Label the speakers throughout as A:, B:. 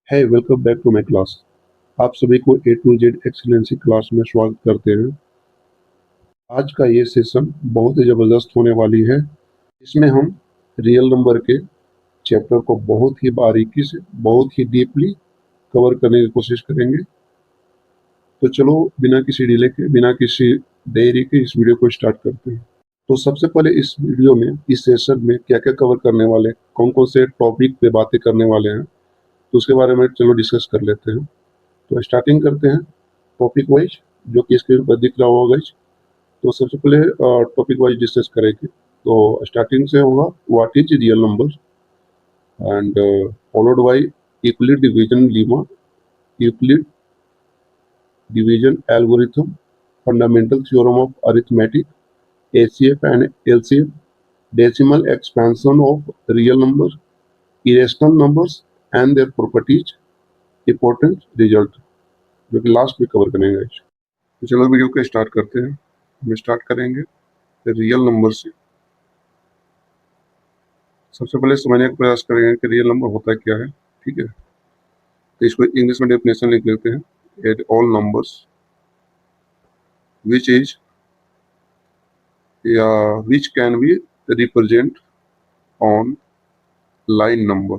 A: है welcome back to my class. आप सभी को A to Z excellency class में स्वागत करते हैं। आज का ये सेशन बहुत ही ज़बरदस्त होने वाली है। इसमें हम रियल नंबर के चैप्टर को बहुत ही बारीकी से, बहुत ही डीपली कवर करने की कोशिश करेंगे। तो चलो बिना किसी डिले के, बिना किसी देरी के इस वीडियो को स्टार्ट करते हैं। तो सबसे पहले इस वीडियो में, इस सेशन में क्या क्या कवर करने वाले, कौन कौन से टॉपिक पे बातें करने वाले हैं, तो उसके बारे में चलो डिस्कस कर लेते हैं। तो स्टार्टिंग करते हैं टॉपिक वाइज, जो कि स्क्रीन पर दिख रहा होगा गाइस। तो सबसे पहले टॉपिक वाइज डिस्कस करेंगे। तो स्टार्टिंग से होगा what is real number and followed by Euclid division Lima, Euclid division algorithm, fundamental theorem of arithmetic, HCF and LCF, decimal expansion of real number, irrational numbers and their properties, important result, जो कि last में cover करेंगे। तो चलो video को start करते हैं। हम स्टार्ट करेंगे रियल नंबर से। सबसे पहले समझने का प्रयास करेंगे कि रियल नंबर होता क्या है। ठीक है, तो इसको इंग्लिश में डेफिनेशन लिख लेते हैं। At all numbers which is या which can be represent on line number.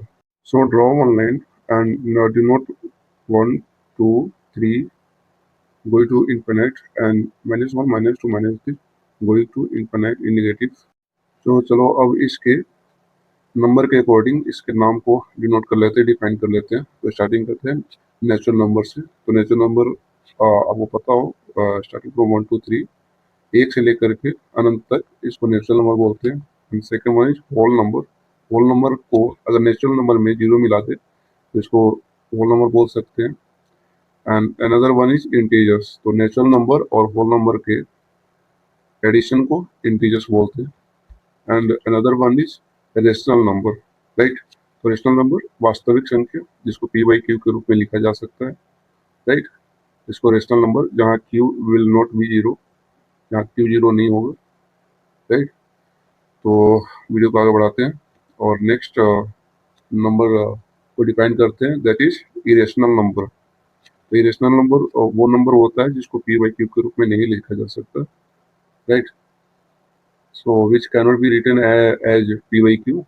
A: So draw one line and do not 1, 2, 3 going to infinite and -1, -2, -3 going to infinite in negative. तो चलो अब इसके नंबर के अकॉर्डिंग इसके नाम को डिनोट कर लेते हैं, डिफाइन कर लेते हैं। तो स्टार्टिंग करते हैं नेचुरल नंबर से। तो नेचुरल नंबर आपको पता हो, स्टार्टिंग फ्रॉम 1 2 3, एक से लेकर के अनंत तक, इसको नेचुरल नंबर बोलते हैं। Second one is whole number. Whole number को अगर नेचुरल नंबर में जीरो मिला दे तो इसको होल नंबर बोल सकते हैं। And another one is integers. तो नेचुरल नंबर और होल नंबर के एडिशन को इंटीजर्स बोलते हैं। And another one is rational number, right. तो रेशनल नंबर वास्तविक संख्या, जिसको पी बाई क्यू के रूप में लिखा जा सकता है, राइट। इसको रेशनल नंबर जहाँ Q will not be zero, जहाँ क्यू जीरो नहीं होगा, राइट। तो वीडियो को आगे बढ़ाते हैं और नेक्स्ट नंबर को डिफाइन करते हैं, दैट इज इरेशनल नंबर। तो इरेशनल नंबर वो नंबर होता है जिसको पी बाई क्यू के रूप में नहीं लिखा जा सकता, right. So which can not be written as P by Q,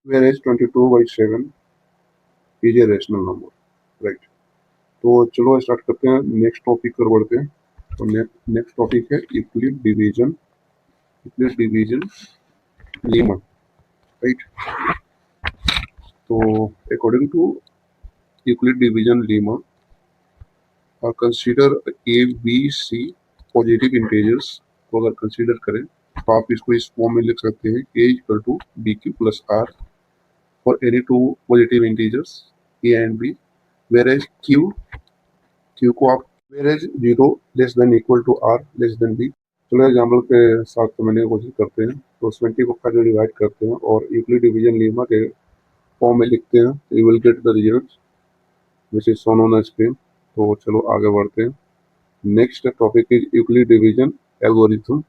A: whereas 22/7 is a rational number, right. तो चलो स्टार्ट करते हैं, नेक्स्ट टॉपिक पर बढ़ते हैं। तो नेक्स्ट टॉपिक है Euclid division, Euclid division lemma, right. तो according to Euclid division lemma, consider A B C positive integers को अगर कंसीडर करें तो आप इसको इस फॉर्म में लिख सकते हैं, a equal to B Q plus R for any two positive integers a and b, whereas q को आप whereas 0 less than equal to r less than b। चलो एग्जाम्पल के साथ समझने की कोशिश करते हैं। तो 20 को पहले डिवाइड करते हैं और यूक्लिड डिवीजन लीमा के फॉर्म में लिखते हैं, you will get the result which is shown on the screen. तो चलो आगे बढ़ते हैं। Next topic is Euclid division algorithm.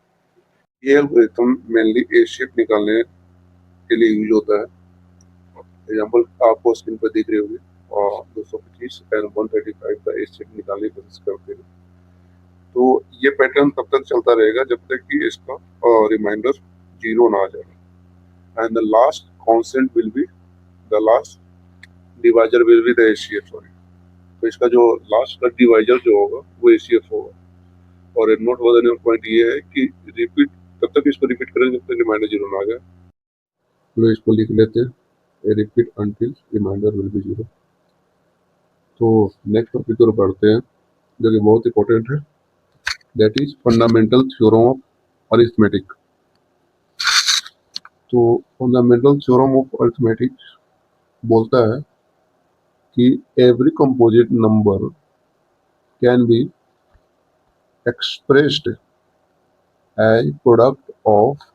A: ये एल्गोरिथम मेनली ए शेप निकालने के लिए यूज होता है। एग्जाम्पल आपको स्क्रीन पर दिख रही होगी, और 225 एंड 135 का ए शेप निकालने की कोशिश करते हैं। तो ये पैटर्न तब तक चलता रहेगा जब तक कि इसका रिमाइंडर जीरो ना आ जाए। And the last constant will be the last divisor will be the HCF, sorry. तो इसका जो लास्ट का डिवाइजर जो होगा वो एचसीएफ होगा। और नोट बदलने का पॉइंट ये है कि रिपीट तब तक इसको रिपीट करें जब तक रिमाइंडर जीरो ना आ जाए। तो इसको लिख लेते हैं, repeat until remainder will be zero. तो नेक्स्ट टॉपिक पर पढ़ते हैं जो कि बहुत इंपॉर्टेंट है, that is fundamental theorem of arithmetic. तो फंडामेंटल थ्योरम ऑफ अरिथमेटिक बोलता है कि every composite number can be expressed as product of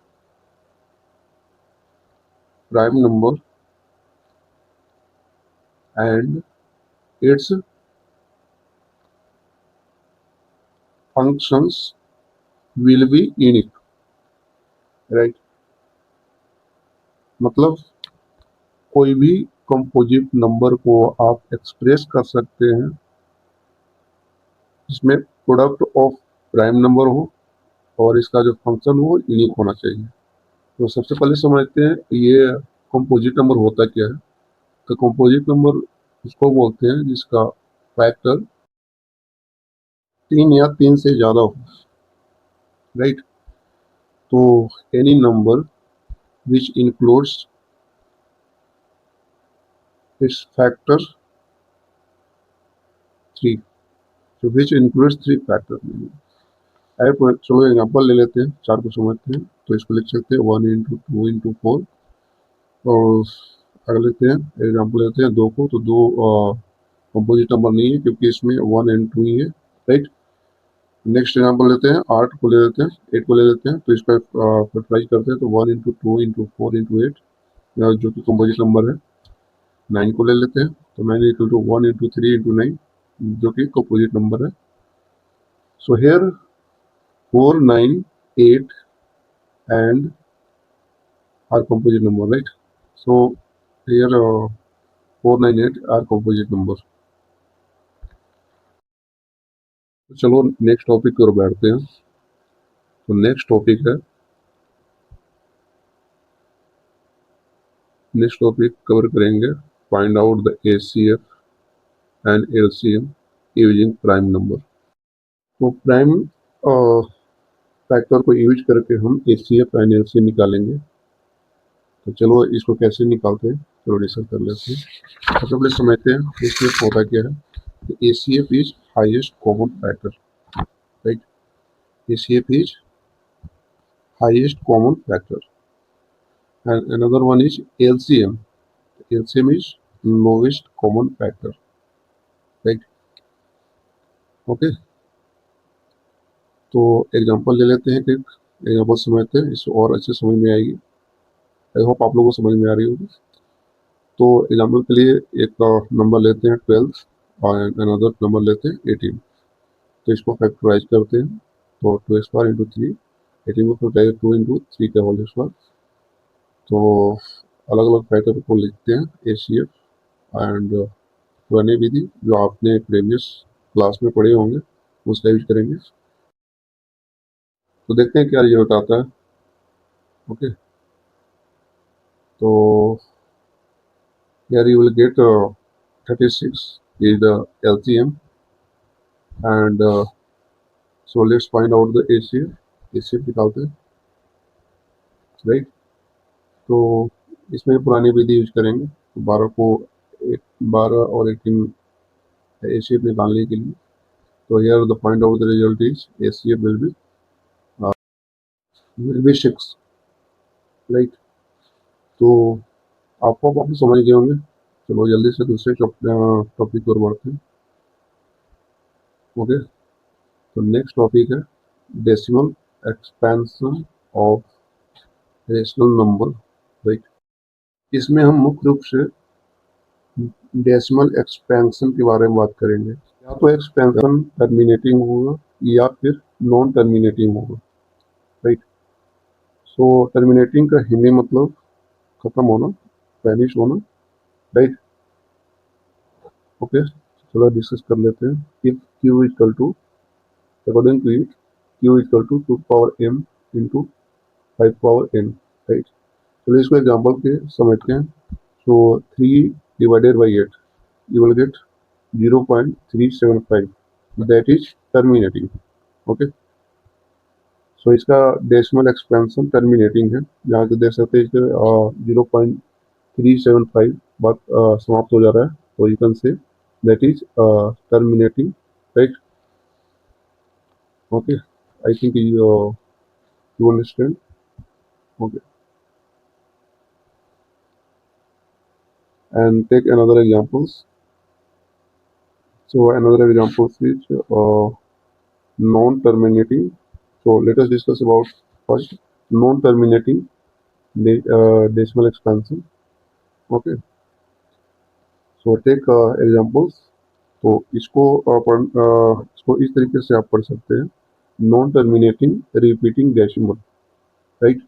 A: prime number and its functions will be unique, right। मतलब कोई भी कंपोजिट नंबर को आप एक्सप्रेस कर सकते हैं जिसमें प्रोडक्ट ऑफ प्राइम नंबर हो और इसका जो फंक्शन हो यूनिक होना चाहिए। तो सबसे पहले समझते हैं ये कंपोजिट नंबर होता क्या है। तो कंपोजिट नंबर उसको बोलते हैं जिसका फैक्टर 3 या 3 से ज़्यादा हो, राइट। तो any number which includes it's factor 3, तो विच इंक्लूड्स 3 फैक्टर। चलो एग्जाम्पल ले लेते हैं, 4 को समझते हैं। तो इसको लिख सकते हैं 1 इंटू 2 इंटू 4। और अगर लेते हैं एग्जाम्पल लेते हैं 2 को, तो 2 कंपोजिट नंबर नहीं है क्योंकि इसमें 1 एंड 2 ही है, राइट। नेक्स्ट एग्जाम्पल लेते हैं 8 को ले लेते हैं, 8 को ले लेते हैं। तो इसका फैक्टराइज करते हैं तो 1 इंटू 2 इंटू 4 इंटू 8 जो कि कंपोजिट नंबर है। 9 को ले लेते हैं तो 9 इक्वल टू 1 इंटू 3 इंटू 9 जो कि कंपोजिट नंबर है। So here 4, 9, 8 and are composite number, right? So here 4, 9, 8 are composite number. तो चलो नेक्स्ट टॉपिक की ओर बैठते हैं। तो नेक्स्ट टॉपिक कवर करेंगे find out the HCF and LCM using prime number. तो प्राइम फैक्टर को यूज करके हम एचसीएफ एंड एलसीएम निकालेंगे। तो चलो इसको कैसे निकालते हैं चलो डिस्कस कर लेते हैं। सबसे पहले समझते हैं एचसीएफ होता क्या है। HCF is highest common factor, right. HCF is highest common factor, and another one is LCM. LCM is lowest common factor, right? Okay, तो एग्जांपल ले लेते हैं। एक एग्जांपल समझते हैं, इससे और अच्छे समझ में आएगी। आई होप आप लोगों को समझ में आ रही होगी। तो एग्जांपल के लिए एक नंबर लेते हैं 12 और अनदर नंबर लेते हैं 18। तो इसको फैक्टराइज करते हैं तो 2 स्क्वायर इंटू 3, 18 को फैक्टराइज 2 इंटू 3 का होल स्क्वायर। तो अलग अलग फैक्टर को लिखते हैं एचसीएफ एंड पुरानी विधि जो आपने प्रीवियस क्लास में पढ़े होंगे उसका यूज करेंगे। तो देखते हैं क्या रिजल्ट आता है। ओके, तो here you will get 36 is the LCM and so let's find out the ACF। ACF निकालते हैं, राइट। तो इसमें पुरानी विधि यूज करेंगे। तो 12 और 18 ACF निकालने के लिए। तो here the find out the result is ACF will be 6, right. तो आपको काफी समझ गए होंगे। चलो जल्दी से दूसरे टॉपिक पर बढ़ते हैं। ओके, तो नेक्स्ट टॉपिक है decimal expansion of rational number, right. इसमें हम मुख्य रूप से डेसिमल एक्सपेंशन के बारे में बात करेंगे। या तो एक्सपेंशन टर्मिनेटिंग होगा या फिर नॉन टर्मिनेटिंग होगा, राइट। सो टर्मिनेटिंग का हिंदी मतलब खत्म होना, वैनिश होना, राइट। ओके, चलो डिस्कस कर लेते हैं। If Q equal to according to it Q equal to 2 power m into 5 power n, right. चलो इसको एग्जाम्पल के समझते हैं। So 3 divided by 8 you will get 0.375, that is terminating। Okay, so इसका डेसिमल एक्सपेंशन टर्मिनेटिंग है। यहाँ से देख सकते हैं 0.375 बात समाप्त हो जा रहा है। तो you can say that is terminating, right. Okay, I think you understand। Okay, and take another examples। So another example is non-terminating। So let us discuss about first non-terminating decimal expansion। Okay, so take examples। तो इसको इस तरीके से आप पढ़ सकते हैं, non terminating repeating decimal, right.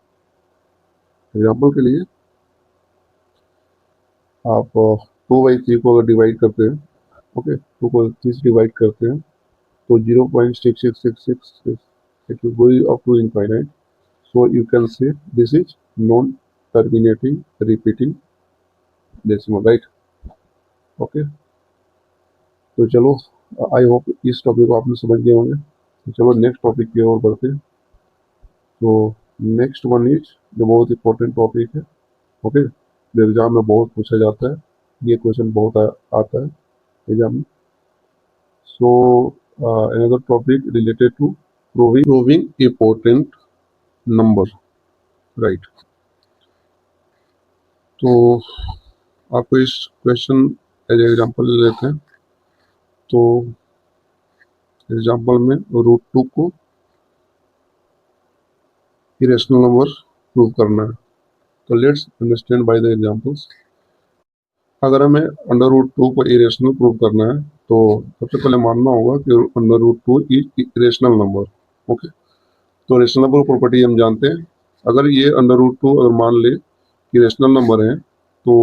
A: Example के लिए आप 2/3 को अगर डिवाइड करते हैं, ओके, 2 को 3 से डिवाइड करते हैं तो 0.6666 it will go up to infinite. So you can say this is non-terminating repeating decimal, right? Okay, तो चलो, आई होप इस टॉपिक को आपने समझ गए होंगे। तो चलो नेक्स्ट टॉपिक की ओर बढ़ते हैं। तो नेक्स्ट वन इज जो बहुत इंपॉर्टेंट टॉपिक है, ओके, जो एग्जाम में बहुत पूछा जाता है, ये क्वेश्चन बहुत आता है एग्जाम में। So another topic related to proving important number, right. तो आपको इस क्वेश्चन एज एग्जाम्पल ले लेते हैं। तो एग्जाम्पल में √2 को इरेशनल नंबर प्रूव करना है। तो let's understand by the examples. अगर हमें √2 को इरेशनल प्रूव करना है तो सबसे पहले मानना होगा कि √2 इज इरेशनल नंबर, ओके। तो रेशनल नंबर प्रॉपर्टी हम जानते हैं। अगर ये √2 अगर मान ले कि रेशनल नंबर है तो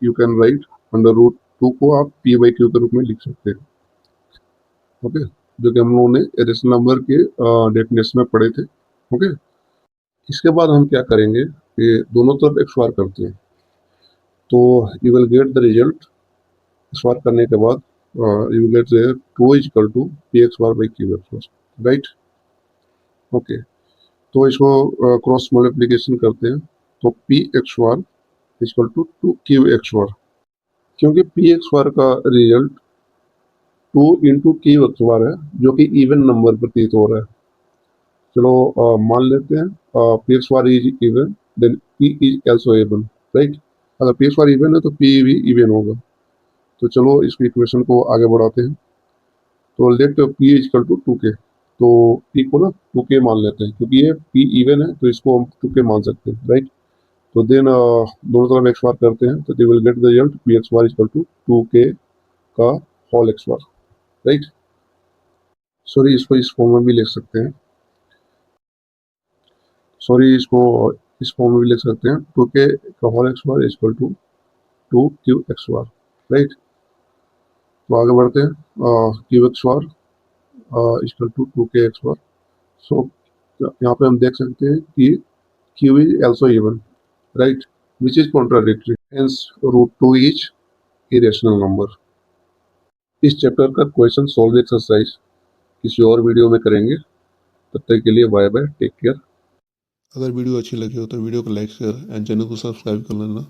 A: यू कैन राइट √2 को आप p/q के रूप में लिख सकते हैं, ओके, जो कि हम लोगों ने रेशनल नंबर के डेफिनेशन में पढ़े थे, ओके। इसके बाद हम क्या करेंगे कि दोनों तरफ एक्सवार करते हैं। तो you will get the result. एक्सवार करने के बाद you will get 2 is equal to p(x(y)/q(x)y), right, okay. तो इसको क्रॉस मल्टीप्लिकेशन करते हैं तो p(x(y) is equal to 2q(x)y), क्योंकि p(x)y) का रिजल्ट 2 इंटू q(x)y है जो कि इवन नंबर प्रतीत हो रहा है। चलो मान लेते हैं p(x)y is even, then p is also even, right. अगर p(x)y इवन है तो p भी इवन होगा। तो चलो इस इक्वेशन को आगे बढ़ाते हैं। तो let p is equal to 2k। तो p को ना 2k मान लेते हैं, क्योंकि ये p इवन है तो इसको हम 2k मान सकते हैं, राइट। तो देन दोनों तरफ एक्स बार करते हैं तो they will get the result p(x)y is equal to 2k का whole x bar, right. Sorry, इसको इस फॉर्म में भी लिख सकते हैं, सॉरी इसको इस फॉर्म में भी लिख सकते हैं 2k का whole x bar is equal to 2q(x) bar, right. तो आगे बढ़ते हैं। q(x) bar is equal to 2k(x) bar. So यहाँ पे हम देख सकते हैं कि q is also even, right, which is contradictory, hence √2 is irrational number। इस चैप्टर का क्वेश्चन सॉल्व एक्सरसाइज किसी और वीडियो में करेंगे। तब तक के लिए बाय बाय, टेक केयर। अगर वीडियो अच्छी लगी हो तो वीडियो को लाइक शेयर एंड चैनल को सब्सक्राइब कर लेना।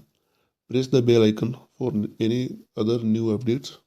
A: Press the bell icon for any other new updates.